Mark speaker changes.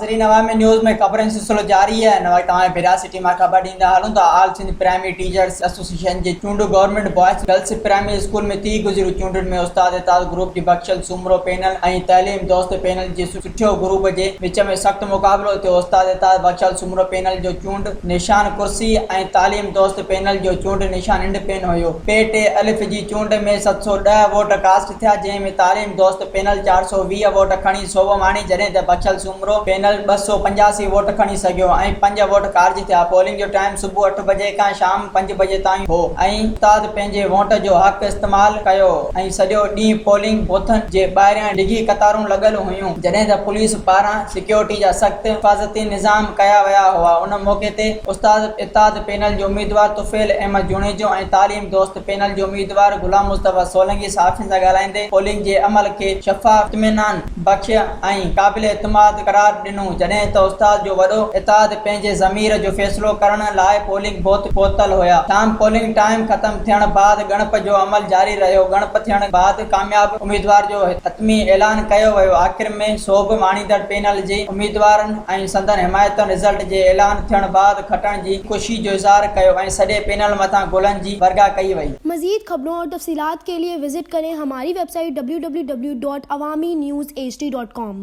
Speaker 1: नाज़रीन अवामी न्यूज़ में ख़बरें सिलसिलो जारी है। नवाई तव्हां रैयास्टी मां ख़बर ॾींदा हलूं था। All Sindh primary teachers association जे चूंडू government boys girls primary school में 30 गुज़रियो चूंडुनि में उस्ताद एताज ग्रुप जी बख्शल सुमरो पैनल ऐं तइलीम दोस्त पैनल जे सुठियो ग्रुप जे विच में सख़्त मुक़ाबिलो थियो। उस्ताद एताज बख्शल सुमरो पैनल जो चूंड निशान कुर्सी ऐं तालीम दोस्त पैनल जो चूंड निशान इंड पेन हुयो। पे अलिफ जी चूंड में 710 वोट कास्ट थिया, जंहिंमें तालीम दोस्त पैनल 420 वोट खणी सोभ माणी, जॾहिं त बख्शल सुमरो पैनल 285 वोट खणी सघियो ऐं 5 वोट ख़ारिज थिया। पोलिंग जो टाइम सुबुह 8 बजे खां शाम 5 बजे ताईं हो ऐं उस्ताद पंहिंजे वोट जो हक़ इस्तेमाल कयो ऐं सॼो ॾींहुं पोलिंग बूथनि जे ॿाहिरियां डिघी कतारूं लॻल हुयूं, जॾहिं त पुलिस पारां सिक्योरिटी जा सख़्त हिफ़ाज़ती निज़ाम कया विया हुआ। उन मौक़े ते उस्ताद एताज पैनल जो उम्मीदवार तुफ़ैल अहमद जुणेजो ऐं तालीम दोस्त पैनल जो उम्मीदवार गुलाम मुस्तफ़ा सोलंकी साफ़ियुनि सां ॻाल्हाईंदे पोलिंग जे अमल खे शफ़ाफ़ इत्मिनान बख़्श ऐं क़ाबिल एतमाद करार ॾिनो, जॾहिं त उस्ताद जो वॾो एताद पंहिंजे ज़मीर जो फ़ैसिलो करण लाइ पोलिंग बूथ पहुतल हुया। शाम पोलिंग टाइम ख़त्म थियण बाद गणप जो अमल जारी रहियो। गणप थियण बाद कामयाब उम्मीदवार जो हतमी ऐलान कयो वियो। आख़िर में सोभ माणींदड़ पैनल जे उम्मीदवारनि ऐं संदन हिमायतुनि रिज़ल्ट जे ऐलान थियण बाद खटण जी ख़ुशी जो इज़हार कयो ऐं सॼे पैनल मथां गुलनि जी बरगाह कई वई।
Speaker 2: मज़ीद खबरों और तफसीलात के लिए विजिट करें हमारी वेबसाइट www.awamiNewsHD.com।